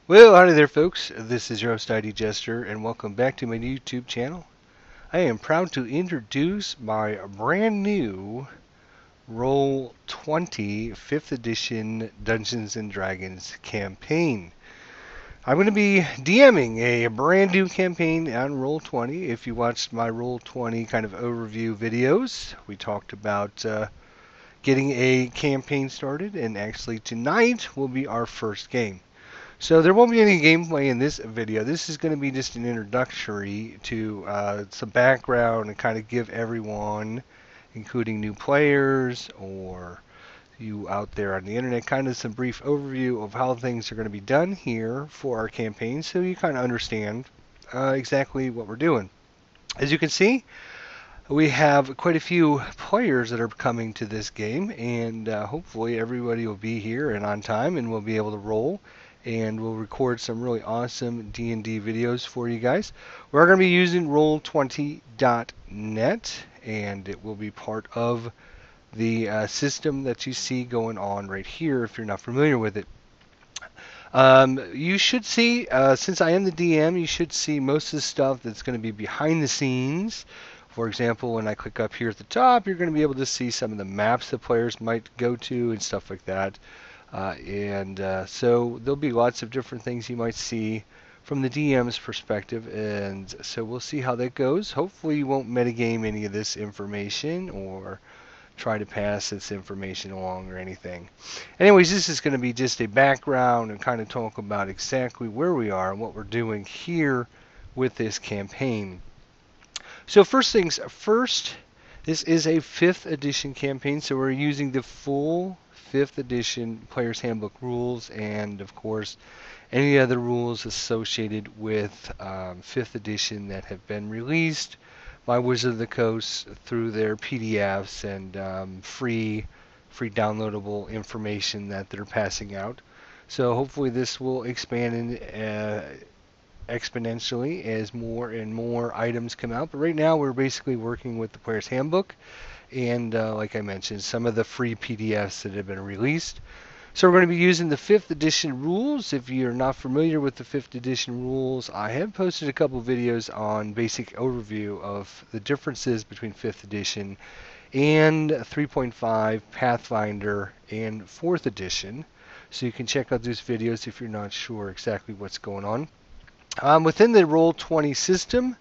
Well, howdy there, folks. This is your host, ID Jester, and welcome back to my YouTube channel. I am proud to introduce my brand new Roll20 5th Edition Dungeons & Dragons campaign. I'm going to be DMing a brand new campaign on Roll20. If you watched my Roll20 kind of overview videos, we talked about getting a campaign started, and actually tonight will be our first game. So there won't be any gameplay in this video. This is going to be just an introductory to some background and kind of give everyone, including new players or you out there on the internet, kind of some brief overview of how things are going to be done here for our campaign so you kind of understand exactly what we're doing. As you can see, we have quite a few players that are coming to this game, and hopefully everybody will be here and on time, and we'll be able to roll, and we'll record some really awesome D&D videos for you guys. We're going to be using Roll20.net, and it will be part of the system that you see going on right here if you're not familiar with it. You should see, since I am the DM, you should see most of the stuff that's going to be behind the scenes. For example, when I click up here at the top, you're going to be able to see some of the maps the players might go to and stuff like that. So there'll be lots of different things you might see from the DM's perspective, and so we'll see how that goes. Hopefully you won't metagame any of this information or try to pass this information along or anything. Anyways, this is going to be just a background and kind of talk about exactly where we are and what we're doing here with this campaign. So first things first, this is a 5th edition campaign, so we're using the full 5th edition Player's Handbook rules and, of course, any other rules associated with 5th edition that have been released by Wizard of the Coast through their PDFs and free downloadable information that they're passing out. So hopefully this will expand exponentially as more and more items come out. But right now we're basically working with the Player's Handbook and, like I mentioned, some of the free PDFs that have been released. So we're going to be using the 5th edition rules. If you're not familiar with the 5th edition rules, I have posted a couple videos on basic overview of the differences between 5th edition and 3.5, Pathfinder, and 4th edition. So you can check out those videos if you're not sure exactly what's going on. Within the Roll20 system,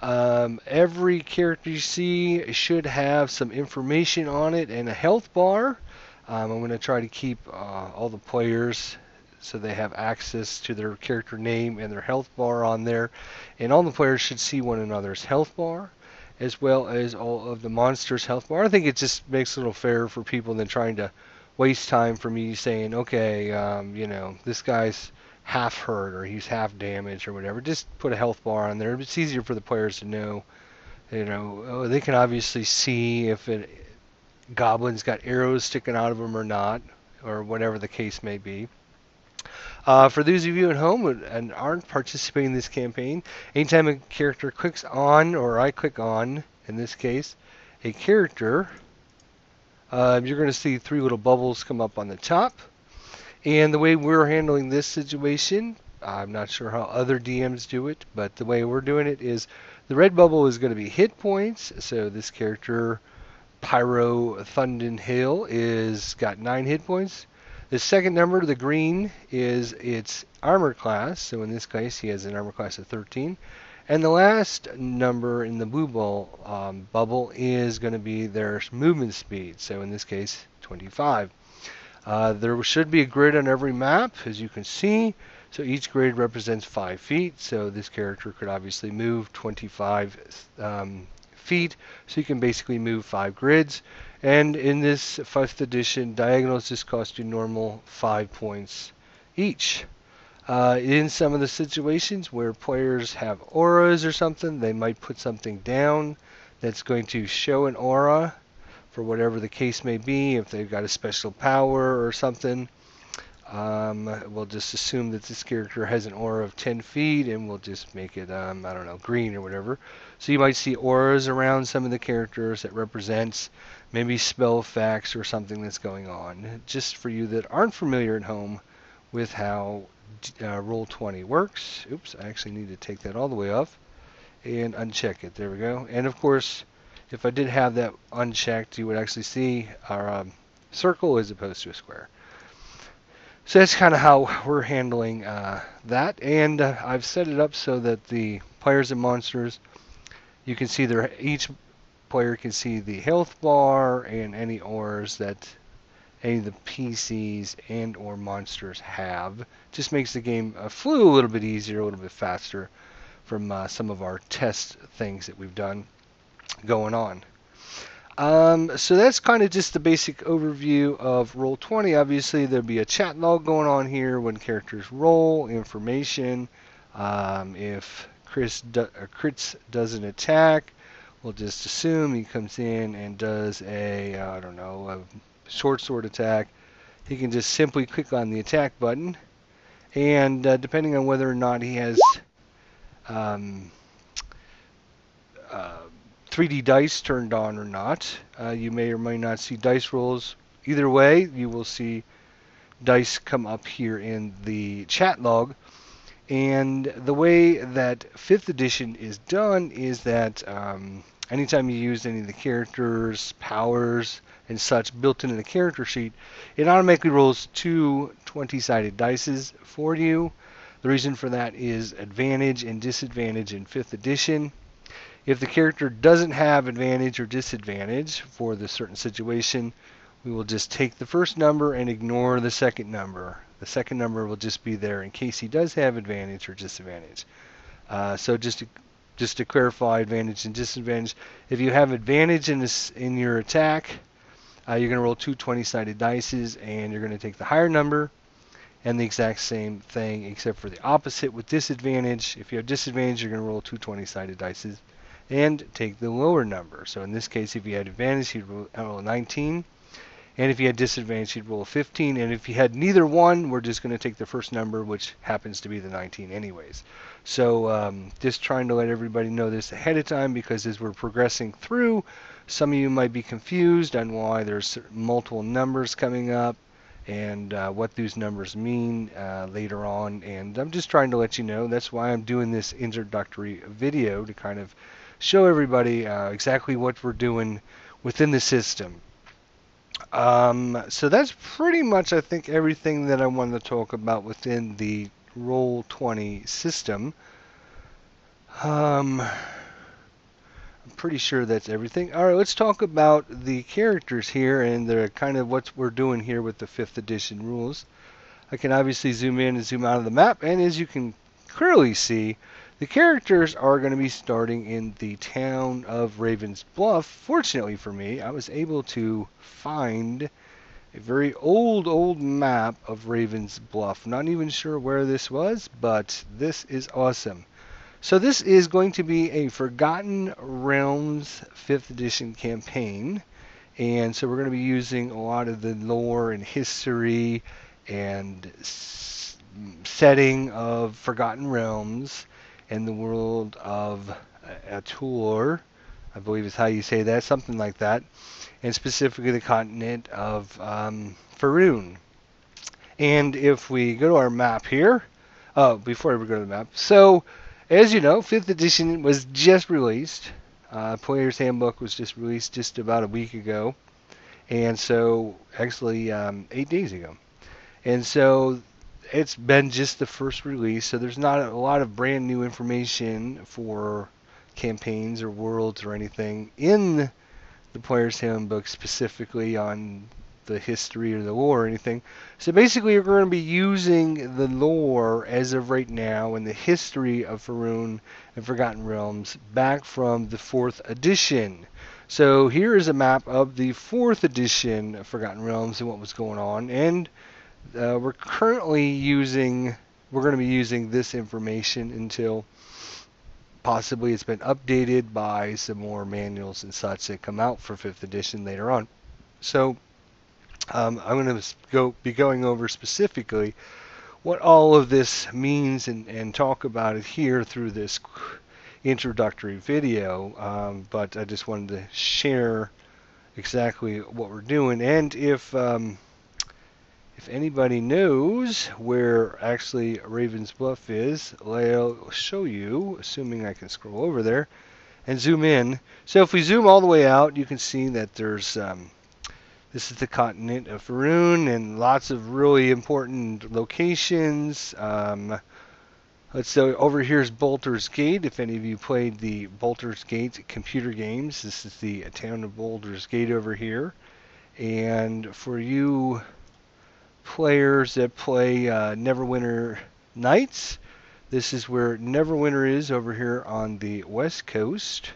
every character you see should have some information on it and a health bar. I'm going to try to keep all the players so they have access to their character name and their health bar on there. And all the players should see one another's health bar as well as all of the monsters' health bar. I think it just makes it a little fairer for people than trying to waste time for me saying, okay, this guy's half hurt or he's half damaged or whatever. Just put a health bar on there. It's easier for the players to know. They can obviously see if goblin's got arrows sticking out of them or not, or whatever the case may be. For those of you at home and aren't participating in this campaign, anytime a character clicks on, or I click on, in this case, a character, you're going to see 3 little bubbles come up on the top. And the way we're handling this situation, I'm not sure how other DMs do it, but the way we're doing it is the red bubble is going to be hit points. So this character, Pyro Thundenhill, is got 9 hit points. The second number, the green, is its armor class. So in this case, he has an armor class of 13. And the last number in the blue bubble is going to be their movement speed. So in this case, 25. There should be a grid on every map, as you can see. So each grid represents 5 feet. So this character could obviously move 25 feet. So you can basically move 5 grids. And in this 5th edition, diagonals just cost you normal 5 points each. In some of the situations where players have auras or something, they might put something down that's going to show an aura for whatever the case may be. If they've got a special power or something, we'll just assume that this character has an aura of 10 feet and we'll just make it, I don't know, green or whatever. So you might see auras around some of the characters that represents maybe spell effects or something that's going on. Just for you that aren't familiar at home with how Roll20 works. Oops, I actually need to take that all the way off and uncheck it. There we go. And of course, if I did have that unchecked, you would actually see our circle as opposed to a square. So that's kind of how we're handling that. And I've set it up so that the players and monsters, you can see each player can see the health bar and any ores that any of the PCs and or monsters have. Just makes the game flow a little bit easier, a little bit faster from some of our test things that we've done going on. So that's kind of just the basic overview of Roll20. Obviously, there'll be a chat log going on here when characters roll, information. If Crits does an attack, we'll just assume he comes in and does a, I don't know, a short sword attack. He can just simply click on the attack button, and depending on whether or not he has 3D dice turned on or not, you may or may not see dice rolls. Either way, you will see dice come up here in the chat log. And the way that 5th edition is done is that anytime you use any of the characters, powers, and such built into the character sheet, it automatically rolls 2 20-sided dice for you. The reason for that is advantage and disadvantage in 5th edition. If the character doesn't have advantage or disadvantage for the certain situation, we will just take the first number and ignore the second number. The second number will just be there in case he does have advantage or disadvantage. So just to clarify advantage and disadvantage, if you have advantage in your attack, you're going to roll 2 20-sided dice and you're going to take the higher number, and the exact same thing except for the opposite with disadvantage. If you have disadvantage, you're going to roll 2 20-sided dice and take the lower number. So in this case, if you had advantage, you'd roll a 19. And if you had disadvantage, you'd roll a 15. And if you had neither one, we're just going to take the first number, which happens to be the 19 anyways. So just trying to let everybody know this ahead of time, because as we're progressing through, some of you might be confused on why there's multiple numbers coming up and what these numbers mean later on. And I'm just trying to let you know. That's why I'm doing this introductory video, to kind of show everybody exactly what we're doing within the system. So that's pretty much, I think, everything that I wanted to talk about within the Roll20 system. I'm pretty sure that's everything. All right, let's talk about the characters here and the kind of what we're doing here with the 5th edition rules. I can obviously zoom in and zoom out of the map, and as you can clearly see, the characters are going to be starting in the town of Raven's Bluff. Fortunately for me, I was able to find a very old map of Raven's Bluff. Not even sure where this was, but this is awesome. So this is going to be a Forgotten Realms 5th edition campaign. And so we're going to be using a lot of the lore and history and setting of Forgotten Realms in the world of Atur, I believe is how you say that, something like that, and specifically the continent of Faerun. And if we go to our map here, before we go to the map, so as you know, 5th edition was just released. Player's Handbook was just released just about a week ago, and so actually 8 days ago. And so it's been just the first release, so there's not a lot of brand new information for campaigns or worlds or anything in the Player's Handbook specifically on the history or the lore or anything. So basically you're going to be using the lore as of right now and the history of Faerun and Forgotten Realms back from the 4th edition. So here is a map of the 4th edition of Forgotten Realms and what was going on, and we're going to be using this information until possibly it's been updated by some more manuals and such that come out for 5th edition later on. So I'm going to be going over specifically what all of this means and talk about it here through this introductory video, but I just wanted to share exactly what we're doing. And if if anybody knows where actually Raven's Bluff is, I'll show you, assuming I can scroll over there and zoom in. So if we zoom all the way out, you can see that there's this is the continent of Faerun and lots of really important locations. Let's say over here is Baldur's Gate. If any of you played the Baldur's Gate computer games, this is the town of Baldur's Gate over here. And for you players that play Neverwinter Nights, this is where Neverwinter is over here on the west coast.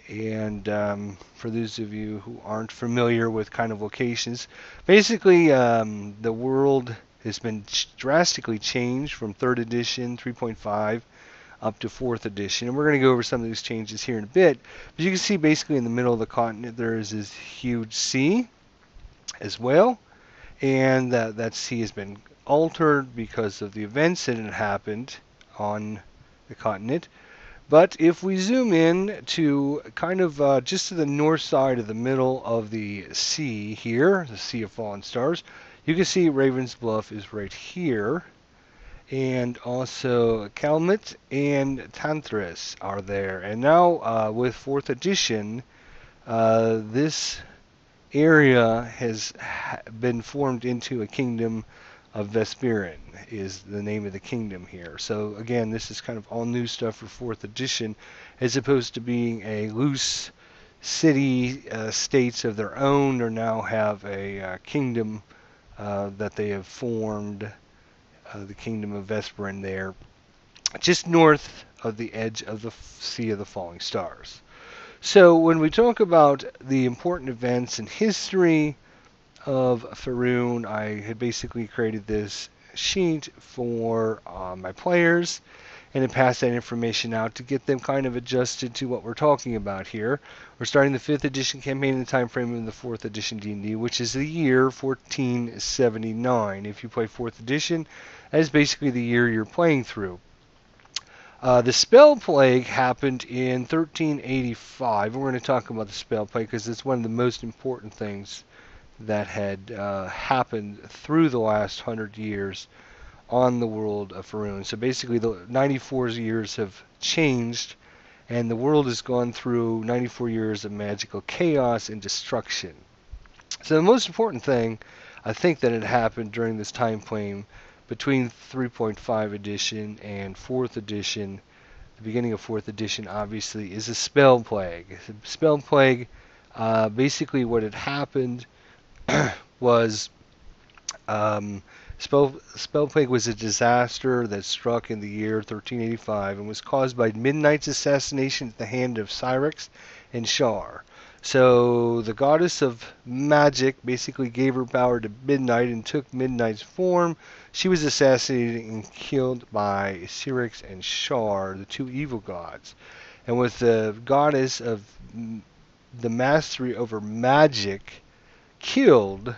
And for those of you who aren't familiar with kind of locations, basically the world has been drastically changed from 3rd edition, 3.5, up to 4th edition. And we're going to go over some of these changes here in a bit. But you can see basically in the middle of the continent there is this huge sea as well. And that sea has been altered because of the events that had happened on the continent. But if we zoom in to kind of just to the north side of the middle of the sea here, the Sea of Fallen Stars, you can see Raven's Bluff is right here. And also Calmet and Tantris are there. And now with 4th edition, this area has been formed into a kingdom of Vesperin is the name of the kingdom here. So again, this is kind of all new stuff for 4th edition, as opposed to being a loose city states of their own, or now have a kingdom that they have formed, the kingdom of Vesperin there, just north of the edge of the Sea of the Falling Stars. So when we talk about the important events in history of Faerun, I had basically created this sheet for my players and then passed that information out to get them kind of adjusted to what we're talking about here. We're starting the 5th edition campaign in the time frame of the 4th edition D&D, which is the year 1479. If you play 4th edition, that is basically the year you're playing through. The Spell Plague happened in 1385. We're going to talk about the Spell Plague because it's one of the most important things that had happened through the last 100 years on the world of Faerun. So basically the 94 years have changed, and the world has gone through 94 years of magical chaos and destruction. So the most important thing I think that had happened during this time frame between 3.5 edition and 4th edition, the beginning of 4th edition obviously, is a Spell Plague. The Spell Plague, basically what had happened was Spell Plague was a disaster that struck in the year 1385 and was caused by Midnight's assassination at the hand of Syrinx and Shar. So the goddess of magic basically gave her power to Midnight and took Midnight's form. She was assassinated and killed by Syrinx and Shar, the two evil gods. And with the goddess of the mastery over magic killed,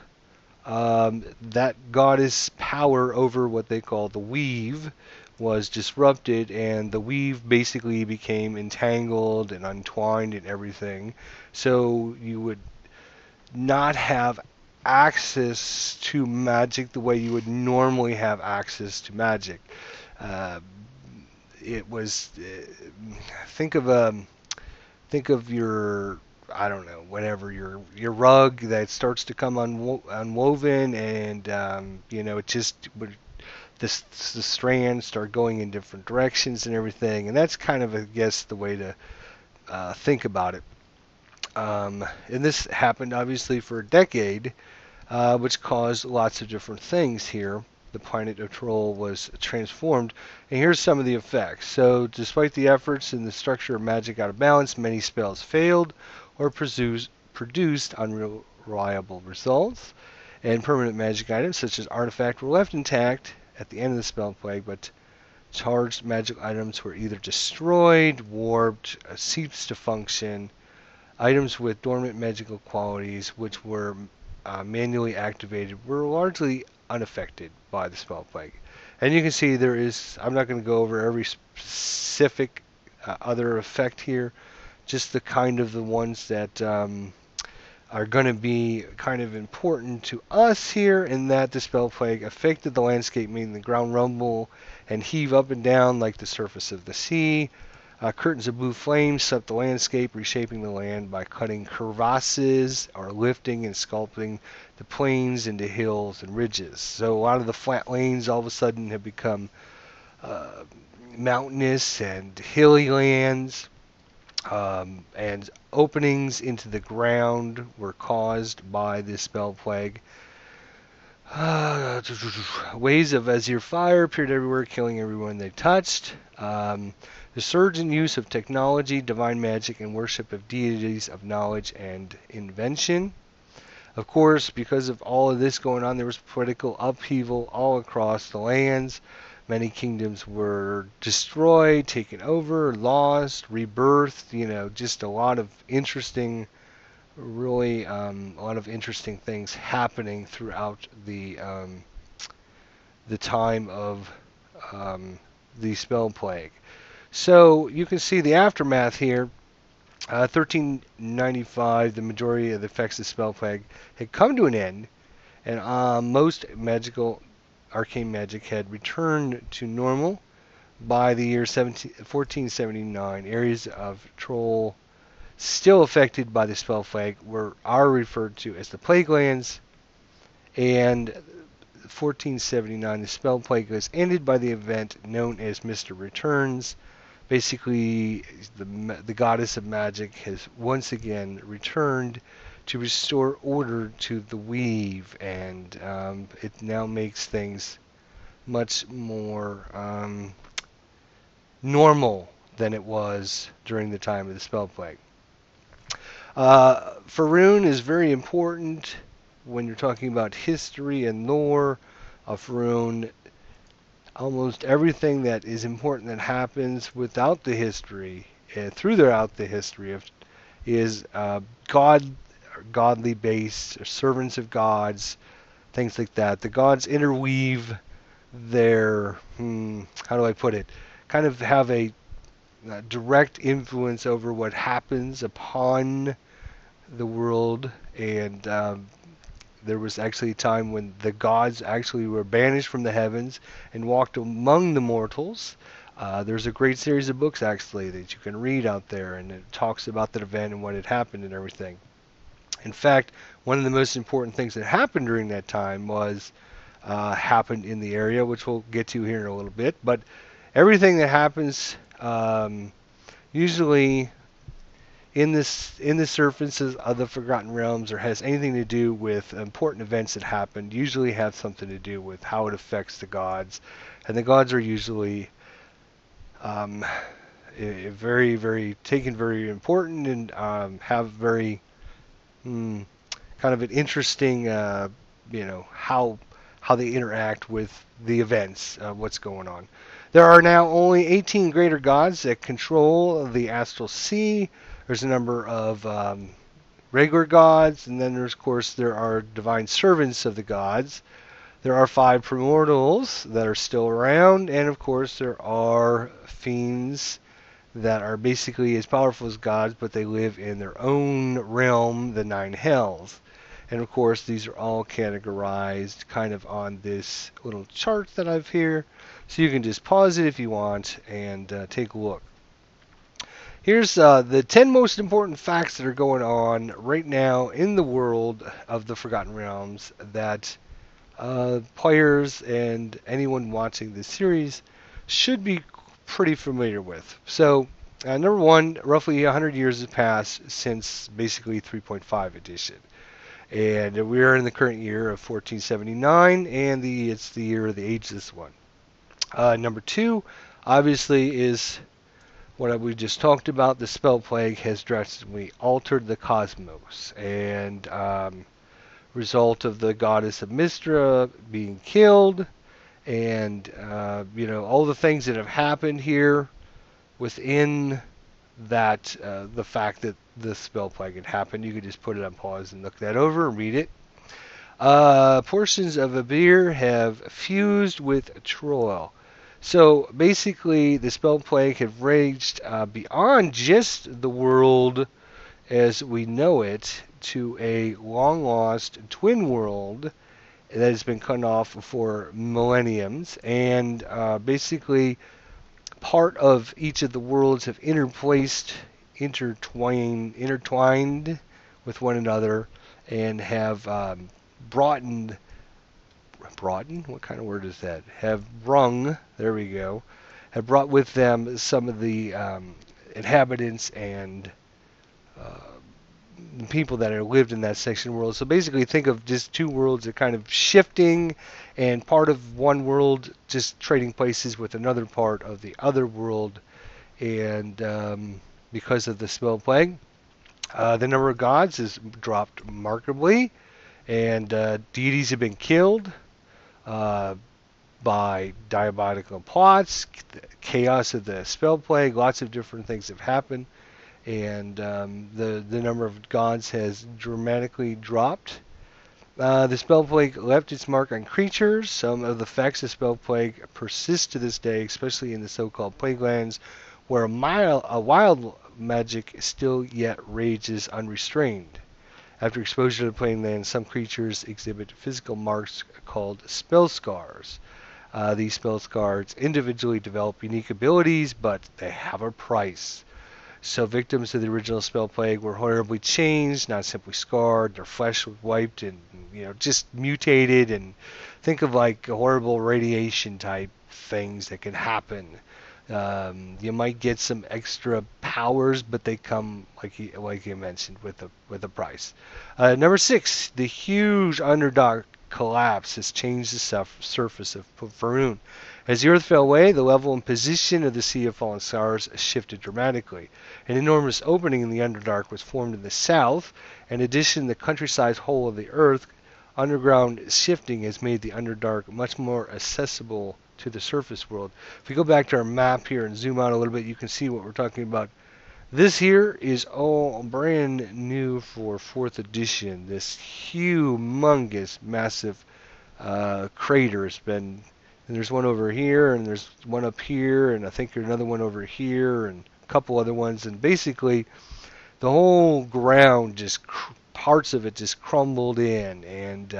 that goddess' power over what they call the weave was disrupted, and the weave basically became entangled and untwined and everything. So you would not have access to magic the way you would normally have access to magic. It was think of your, I don't know, whatever, your rug that starts to come unwoven, and it just would, the strands start going in different directions and everything, and that's kind of, I guess, the way to think about it. And this happened obviously for a decade, which caused lots of different things here. The planet of Troll was transformed, and here's some of the effects. So despite the efforts in the structure of magic out of balance, many spells failed or produced unreliable results, and permanent magic items such as artifact were left intact at the end of the Spell Plague, but charged magic items were either destroyed, warped, ceased to function. Items with dormant magical qualities, which were manually activated, were largely unaffected by the Spell Plague. And you can see there is, I'm not going to go over every specific other effect here, just the kind of the ones that are going to be kind of important to us here, in that the spell plague affected the landscape, meaning the ground rumble and heave up and down like the surface of the sea. Curtains of blue flame swept the landscape, reshaping the land by cutting crevasses or lifting and sculpting the plains into hills and ridges. So a lot of the flat lanes all of a sudden have become mountainous and hilly lands. And openings into the ground were caused by this spell plague. Waves of azure fire appeared everywhere, killing everyone they touched. The surge in use of technology, divine magic, and worship of deities of knowledge and invention. Of course, because of all of this going on, there was political upheaval all across the lands. Many kingdoms were destroyed, taken over, lost, rebirthed. Just a lot of interesting, really a lot of interesting things happening throughout the time of the spell plague. So you can see the aftermath here. 1395, the majority of the effects of the spell plague had come to an end, and most magical arcane magic had returned to normal. By the year 1479, areas of Troll still affected by the spell plague are referred to as the Plague Lands, and 1479, the spell plague was ended by the event known as Mr. Returns. Basically, the goddess of magic has once again returned to restore order to the weave, and it now makes things much more normal than it was during the time of the spell plague. Faerun is very important when you're talking about history and lore of Faerun. Almost everything that is important that happens without the history, throughout the history is godly based, servants of gods, things like that. The gods interweave their, how do I put it, kind of have a direct influence over what happens upon the world, and there was actually a time when the gods actually were banished from the heavens and walked among the mortals. There's a great series of books actually that you can read out there, and it talks about that event and what had happened and everything. In fact, one of the most important things that happened during that time happened in the area, which we'll get to here in a little bit. But everything that happens usually in the surfaces of the Forgotten Realms, or has anything to do with important events that happened, usually have something to do with how it affects the gods. And the gods are usually very, very important, and have very kind of an interesting, how they interact with the events, what's going on. There are now only 18 greater gods that control the astral sea. There's a number of regular gods, and then of course there are divine servants of the gods. There are 5 primordials that are still around, and of course there are fiends that are basically as powerful as gods, but they live in their own realm, the 9 hells. And of course these are all categorized kind of on this little chart that I've here, so you can just pause it if you want and take a look. Here's the 10 most important facts that are going on right now in the world of the Forgotten Realms that players and anyone watching this series should be pretty familiar with. So, number one, roughly 100 years has passed since basically 3.5 edition. And we are in the current year of 1479, and it's the year of the Ageless One. Number two, obviously, is what we just talked about. The spell plague has drastically altered the cosmos, and result of the goddess of Mystra being killed, and all the things that have happened here within that, the fact that the spell plague had happened. You could just put it on pause and look that over and read it. Portions of Abir have fused with Troll. So basically, the spell plague have raged beyond just the world as we know it, to a long-lost twin world that has been cut off for millenniums, and basically part of each of the worlds have intertwined with one another, and have broadened, what kind of word is that? Have brung, there we go, have brought with them some of the inhabitants and people that have lived in that section of the world. So basically think of just two worlds that kind of shifting, and part of one world just trading places with another part of the other world. And because of the spell plague, the number of gods has dropped remarkably, and deities have been killed uh, by diabolical plots, chaos of the spell plague. Lots of different things have happened, and the number of gods has dramatically dropped. The spell plague left its mark on creatures. Some of the effects of spell plague persist to this day, especially in the so-called plague lands, where a wild magic still yet rages unrestrained. After exposure to the plague land, some creatures exhibit physical marks called spell scars. These spell scars individually develop unique abilities, but they have a price. So victims of the original spell plague were horribly changed, not simply scarred. Their flesh was wiped and just mutated. And think of like horrible radiation type things that can happen. You might get some extra powers, but they come like you mentioned with a price. Number 6, the huge Underdark collapse has changed the surface of Faerun. As the earth fell away, the level and position of the Sea of Fallen Stars shifted dramatically. An enormous opening in the Underdark was formed in the south. In addition, the countryside whole of the earth underground shifting has made the Underdark much more accessible to the surface world. If we go back to our map here and zoom out a little bit, you can see what we're talking about. This here is all brand new for 4th edition. This humongous, massive crater has been, and there's one over here, and there's one up here, and I think there's another one over here, and a couple other ones, and basically the whole ground just parts of it just crumbled in and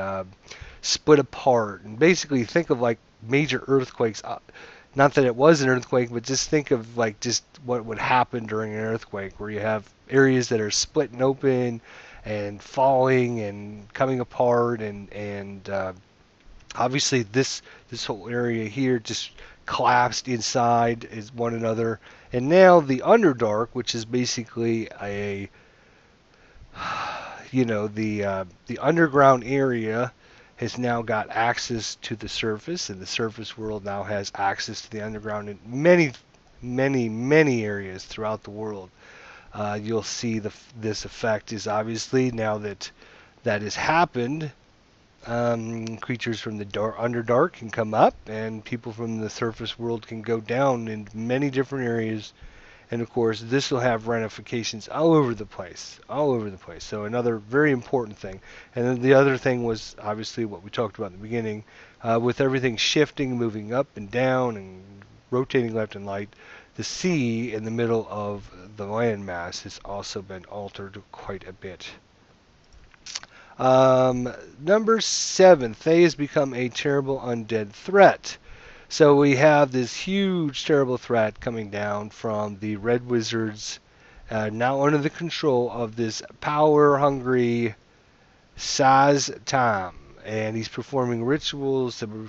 split apart. And basically think of like major earthquakes. Not that it was an earthquake, but just think of like just what would happen during an earthquake, where you have areas that are split and open and falling and coming apart, and obviously this whole area here just collapsed inside is one another. And now the Underdark, which is basically a the underground area, has now got access to the surface, and the surface world now has access to the underground in many areas throughout the world. You'll see this effect is obviously, now that has happened, creatures from the Underdark can come up, and people from the surface world can go down in many different areas. And of course, this will have ramifications all over the place, So another very important thing. And then the other thing was obviously what we talked about in the beginning, with everything shifting, moving up and down, and rotating left and right. The sea in the middle of the landmass has also been altered quite a bit. Number 7, Thay has become a terrible undead threat. So we have this huge, terrible threat coming down from the Red Wizards, now under the control of this power-hungry Saz-Tam, and he's performing rituals to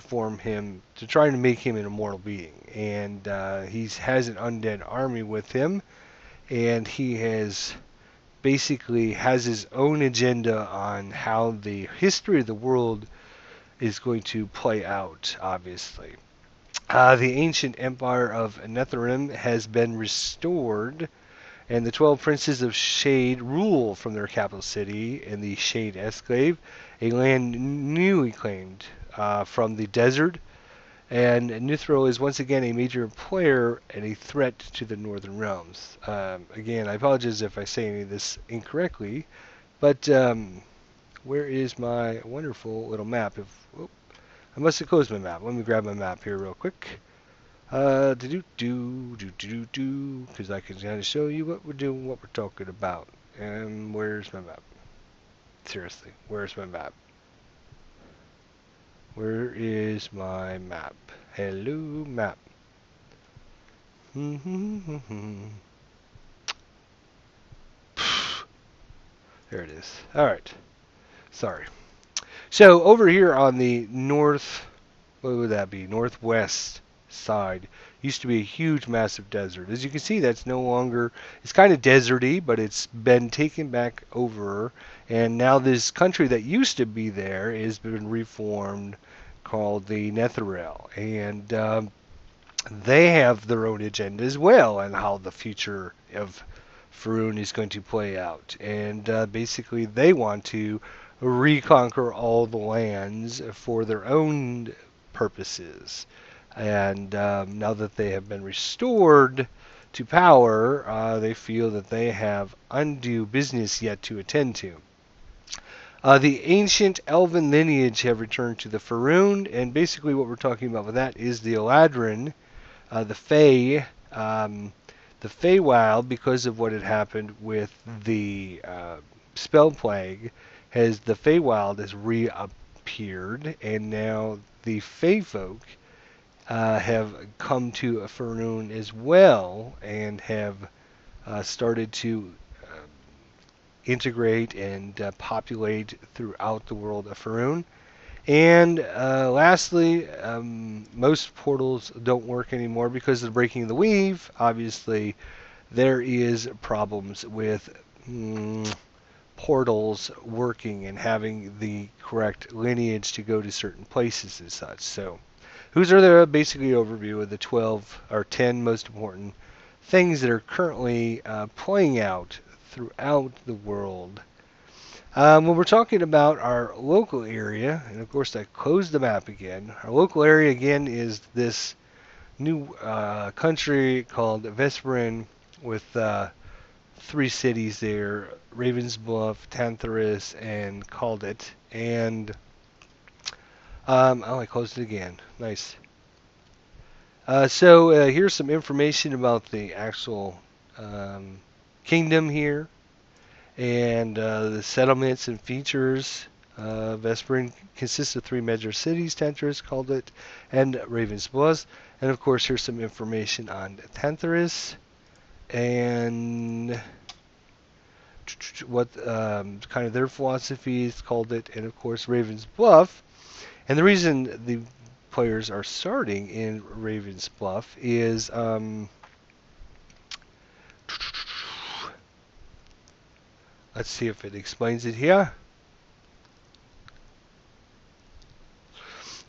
try to make him an immortal being. And he has an undead army with him, and he basically has his own agenda on how the history of the world is going to play out, obviously. The ancient empire of Netherrim has been restored, and the 12 princes of Shade rule from their capital city in the Shade Esclave, a land newly claimed from the desert. And Nithro is once again a major player and a threat to the Northern Realms. Again, I apologize if I say any of this incorrectly, but where is my wonderful little map? I must have closed my map. Let me grab my map here real quick. Because I can kind of show you what we're doing, what we're talking about. And where's my map? Seriously, where's my map? Where is my map? Hello, map. There it is. All right. Sorry. So over here on the north, what would that be? Northwest side used to be a huge, massive desert. As you can see, that's no longer. It's kind of deserty, but it's been taken back over, and now this country that used to be there has been reformed, called the Netherrealm, and they have their own agenda as well on how the future of Faerun is going to play out. And basically, they want to reconquer all the lands for their own purposes. And now that they have been restored to power, they feel that they have undue business yet to attend to. The ancient elven lineage have returned to the Faerun, and basically what we're talking about with that is the Eladrin, the Fae, the Feywild, because of what had happened with the spell plague, the Feywild has reappeared, and now the Fey folk have come to Faerun as well, and have started to integrate and populate throughout the world of Faerun. And lastly, most portals don't work anymore because of the breaking of the weave. Obviously, there is problems with portals working and having the correct lineage to go to certain places and such. So, those are the basically overview of the 12 or 10 most important things that are currently playing out throughout the world. When we're talking about our local area, and of course I closed the map again, our local area again is this new country called Vesperin with 3 cities there, Ravensbluff, Tantarus, and Caldet. And I closed it again. Nice. So here's some information about the actual kingdom here. And the settlements and features. Vesperin consists of 3 major cities, Tantarus, Caldet, and Ravensbluff. And of course, here's some information on Tantarus and what kind of their philosophy is, Caldet, and of course Ravensbluff. And the reason the players are starting in Ravensbluff is let's see if it explains it here.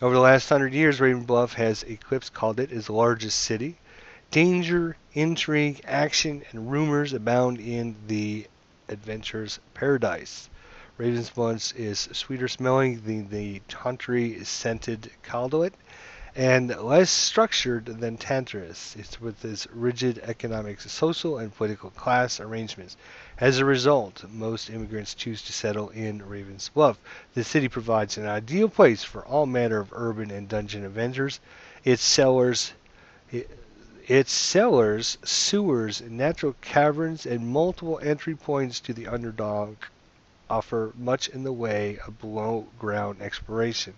Over the last 100 years, Ravensbluff has eclipsed Caldet as the largest city. Danger, intrigue, action, and rumors abound in the adventure's paradise. Ravensbluff is sweeter smelling than the tawdry scented Caldet, and less structured than Tantarus. It's with its rigid economic, social, and political class arrangements. As a result, most immigrants choose to settle in Ravensbluff. The city provides an ideal place for all manner of urban and dungeon adventures. Its cellars, sewers, natural caverns, and multiple entry points to the Underdark offer much in the way of below-ground exploration.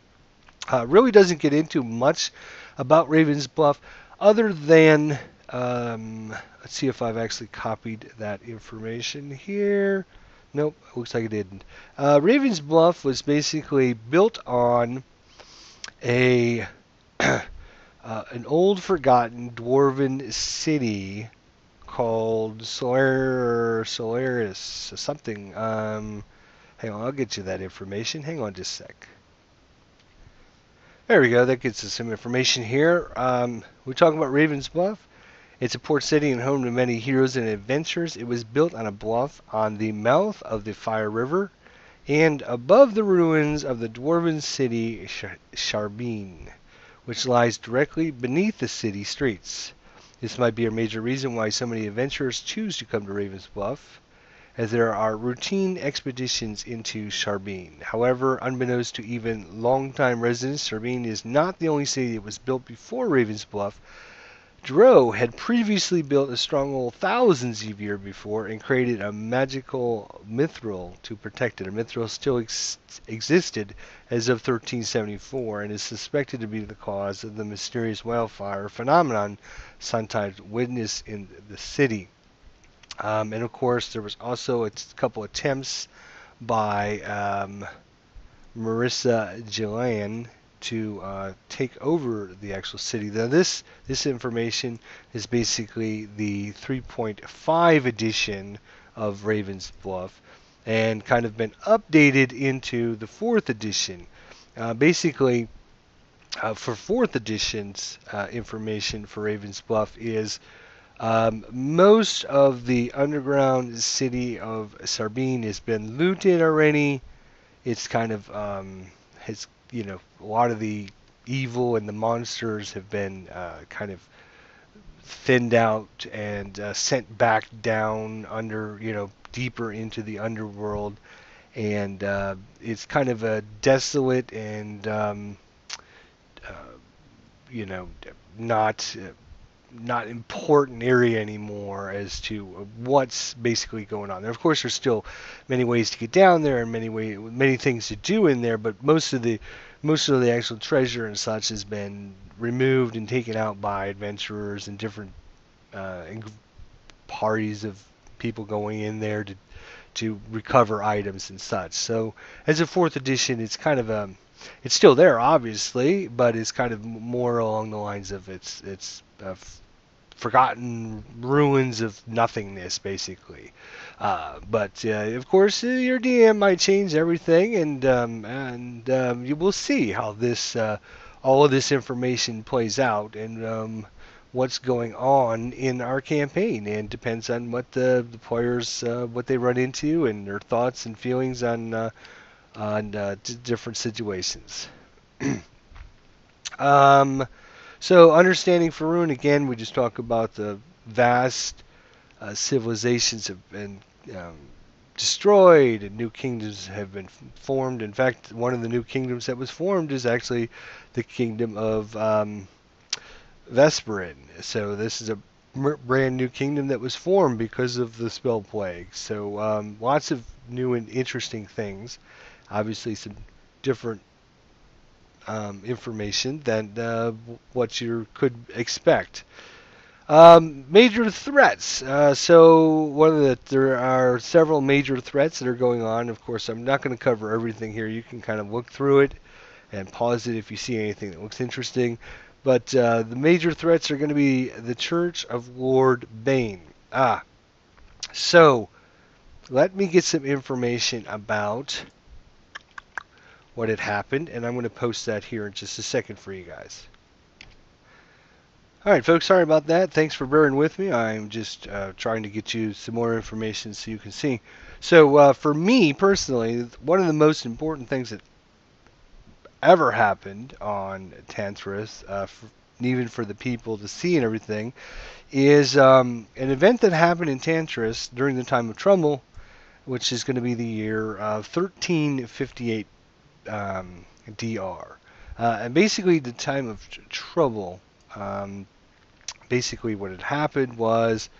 Really doesn't get into much about Ravensbluff other than, let's see if I've actually copied that information here. Nope, looks like I didn't. Ravensbluff was basically built on an old forgotten dwarven city called Solaris something. Hang on, I'll get you that information. Hang on just a sec. There we go. That gets us some information here. We're talking about Ravensbluff. It's a port city and home to many heroes and adventures. It was built on a bluff on the mouth of the Fire River and above the ruins of the dwarven city Sharbeen, which lies directly beneath the city streets. This might be a major reason why so many adventurers choose to come to Ravensbluff, as there are routine expeditions into Sharbeen. However, unbeknownst to even long-time residents, Sharbeen is not the only city that was built before Ravensbluff Dro had previously built a stronghold thousands of years before and created a magical mithril to protect it. A mithril still existed as of 1374 and is suspected to be the cause of the mysterious wildfire phenomenon sometimes witnessed in the city. And of course, there was also a couple attempts by Marissa Gillian to take over the actual city. Now, this information is basically the 3.5 edition of Raven's Bluff, and kind of been updated into the 4th edition. Basically, for 4th edition's information for Raven's Bluff is most of the underground city of Sarbine has been looted already. It's kind of has, you know, a lot of the evil and the monsters have been kind of thinned out and sent back down under, you know, deeper into the underworld, and it's kind of a desolate and you know, not important area anymore as to what's basically going on there. Of course, there's still many ways to get down there and many things to do in there, but most of the actual treasure and such has been removed and taken out by adventurers and different parties of people going in there to recover items and such. So as a 4th edition, it's kind of it's still there, obviously, but it's kind of more along the lines of it's forgotten ruins of nothingness, basically. But of course, your DM might change everything, and you will see how this all of this information plays out, and what's going on in our campaign, and depends on what the players what they run into and their thoughts and feelings on different situations. So understanding Faerun, again, we just talk about the vast civilizations have been destroyed and new kingdoms have been formed. In fact, one of the new kingdoms that was formed is actually the kingdom of Vesperin. So this is a brand new kingdom that was formed because of the spell plague. So lots of new and interesting things. Obviously, some different information than what you could expect. Major threats. So there are several major threats that are going on. Of course, I'm not going to cover everything here. You can kind of look through it and pause it if you see anything that looks interesting. But the major threats are going to be the Church of Lord Bane. So let me get some information about what had happened, and I'm going to post that here in just a second for you guys. Alright folks, sorry about that. Thanks for bearing with me. I'm just trying to get you some more information so you can see. So for me personally, one of the most important things that ever happened on Tantarus, even for the people to see and everything, is an event that happened in Tantarus during the time of trouble, which is going to be the year 1358 DR. And basically the time of trouble, basically what had happened was,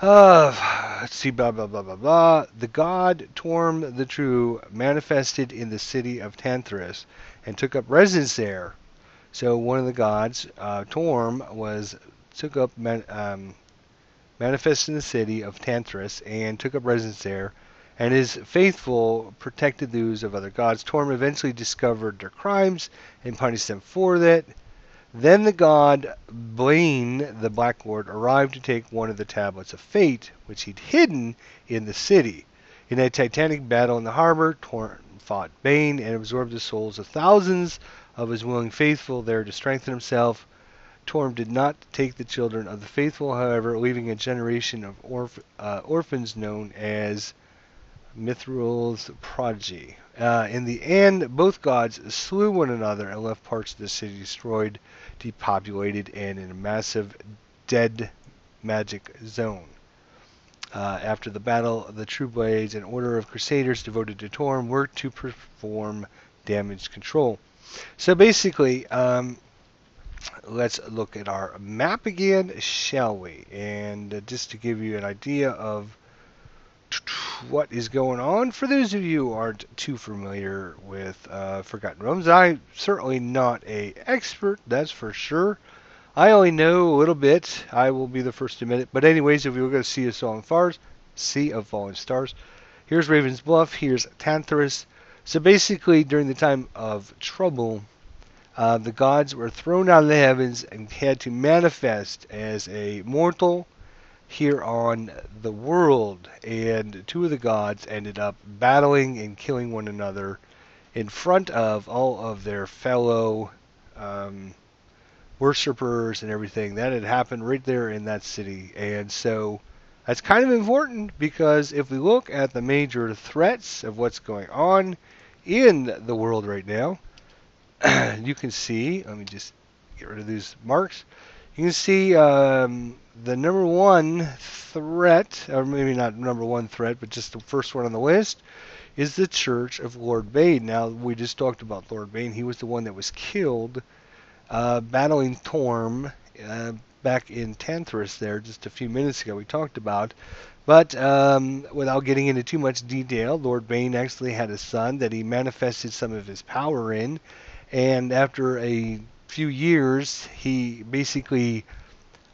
let's see, blah, blah, blah, blah, blah. The god Torm the True manifested in the city of Tantarus and took up residence there. So one of the gods, Torm, manifested in the city of Tantarus and took up residence there, and his faithful protected those of other gods. Torm eventually discovered their crimes and punished them for that. Then the god Blaine, the Black Lord, arrived to take one of the tablets of fate, which he'd hidden in the city. In a titanic battle in the harbor, Torm fought Bane and absorbed the souls of thousands of his willing faithful there to strengthen himself. Torm did not take the children of the faithful, however, leaving a generation of orphans known as Mithril's prodigy. In the end, both gods slew one another and left parts of the city destroyed, depopulated, and in a massive dead magic zone. After the battle, the True Blades, an order of crusaders devoted to Torm, worked to perform damage control. So basically, let's look at our map again, shall we? And just to give you an idea of what is going on, for those of you who aren't too familiar with Forgotten Realms, I'm certainly not a expert, that's for sure. I only know a little bit. I will be the first to admit it. But anyways, if we look at Sea of Fallen Stars, here's Raven's Bluff, here's Tantarus. So basically, during the time of trouble, the gods were thrown out of the heavens and had to manifest as a mortal here on the world. And two of the gods ended up battling and killing one another in front of all of their fellow worshippers and everything. That had happened right there in that city. And so that's kind of important, because if we look at the major threats of what's going on in the world right now, you can see, let me just get rid of these marks. You can see the number one threat, or maybe not number one threat, but just the first one on the list, is the Church of Lord Bane. Now, we just talked about Lord Bane. He was the one that was killed battling Torm back in Tantarus there just a few minutes ago we talked about. But without getting into too much detail, Lord Bane actually had a son that he manifested some of his power in. And after a few years, he basically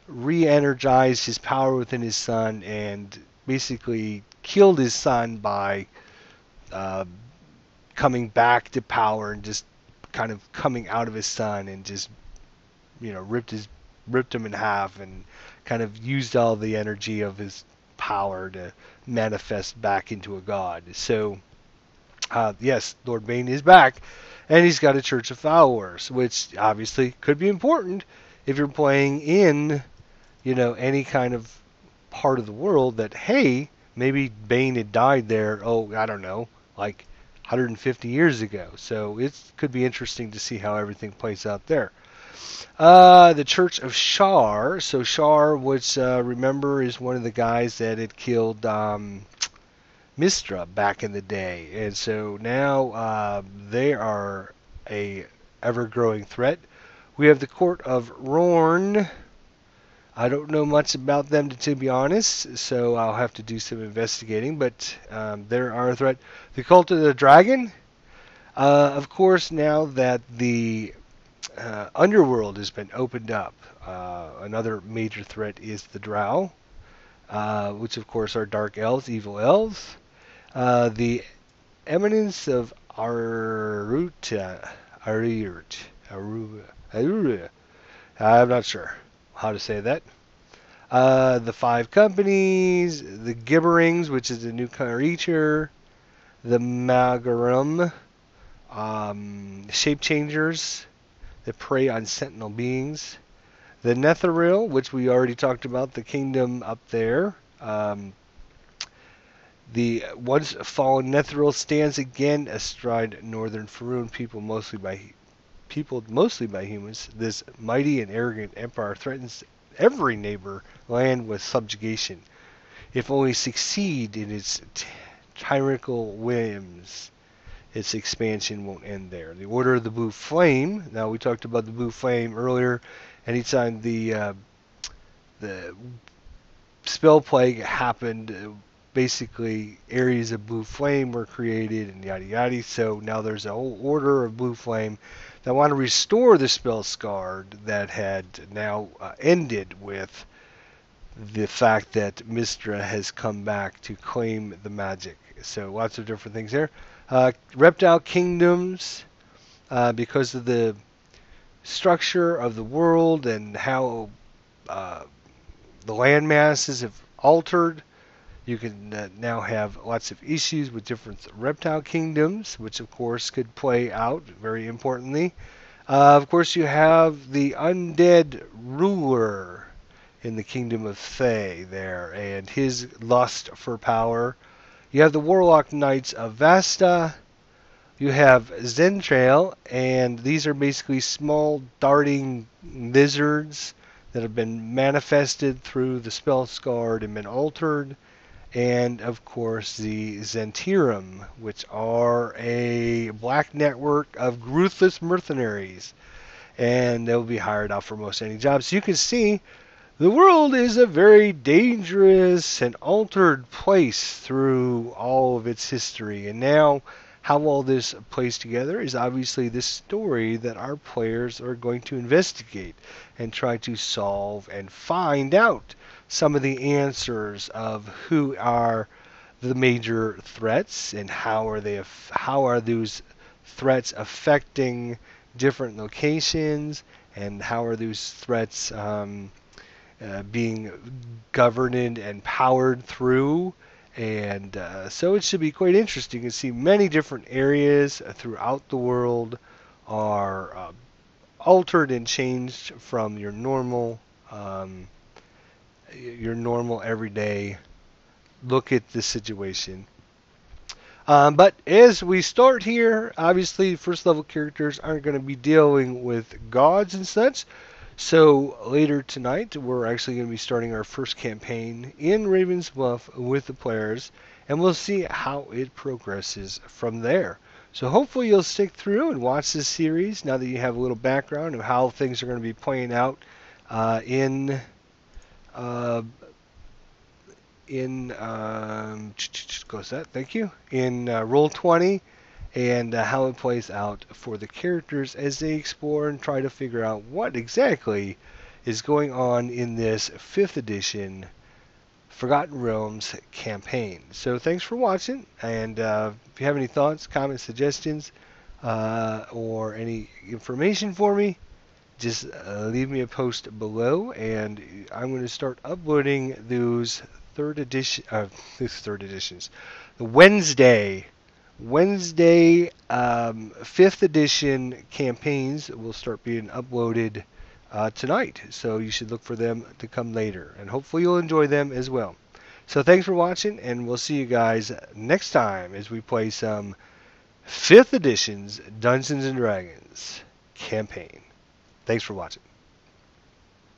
re-energized his power within his son and basically killed his son by uh, coming back to power and just kind of coming out of his son and just ripped him in half and kind of used all the energy of his power to manifest back into a god. So yes, Lord Bane is back, and he's got a Church of Followers, which obviously could be important if you're playing in, any kind of part of the world that, hey, maybe Bane had died there, I don't know, like 150 years ago. So it could be interesting to see how everything plays out there. The Church of Shar. So Shar, which remember, is one of the guys that had killed Mistra back in the day, and so now they are a ever-growing threat. We have the Court of Rorn. I don't know much about them, to be honest, so I'll have to do some investigating, but they are a threat. The Cult of the Dragon. Of course, now that the Underworld has been opened up, another major threat is the Drow, which of course are dark elves, evil elves. The Eminence of Aruta, Arura. I'm not sure how to say that. The Five Companies, the Gibberings, which is a new creature, the Magarum, Shape Changers that prey on sentinel beings, the Netheril, which we already talked about, the kingdom up there. The once fallen Netheril stands again astride northern Faerun, peopled mostly by humans. This mighty and arrogant empire threatens every neighbor land with subjugation, if only succeed in its tyrannical whims. Its expansion won't end there. The Order of the Blue Flame. Now, we talked about the Blue Flame earlier. Anytime the spell plague happened, basically areas of blue flame were created and yada yada. So now there's a whole order of blue flame that want to restore the spell scarred that had now ended with the fact that Mistra has come back to claim the magic. So lots of different things there. Reptile kingdoms, because of the structure of the world and how the land masses have altered, you can now have lots of issues with different reptile kingdoms, which of course could play out very importantly. Of course, you have the undead ruler in the kingdom of Thay there, and his lust for power. You have the warlock knights of Vasta. You have Zentrail, and these are basically small darting lizards that have been manifested through the spell scarred and been altered. And of course the Zentirum, which are a black network of ruthless mercenaries. and they'll be hired out for most any job. So you can see the world is a very dangerous and altered place through all of its history. And now, how all this plays together is obviously this story that our players are going to investigate and try to solve and find out some of the answers of who are the major threats and how are those threats affecting different locations, and how are those threats being governed and powered through. And so it should be quite interesting to see many different areas throughout the world are altered and changed from your normal everyday look at the situation. But as we start here, obviously first level characters aren't going to be dealing with gods and such. So later tonight, we're actually going to be starting our first campaign in Raven's Bluff with the players, and we'll see how it progresses from there. So hopefully you'll stick through and watch this series now that you have a little background of how things are going to be playing out in Roll20, and how it plays out for the characters as they explore and try to figure out what exactly is going on in this 5th edition Forgotten Realms campaign. So thanks for watching, and if you have any thoughts, comments, suggestions, or any information for me, just leave me a post below, and I'm going to start uploading those third editions, the Wednesday 5th edition campaigns will start being uploaded tonight. So you should look for them to come later, and hopefully you'll enjoy them as well. So thanks for watching, and we'll see you guys next time as we play some 5th edition's Dungeons & Dragons campaign. Thanks for watching.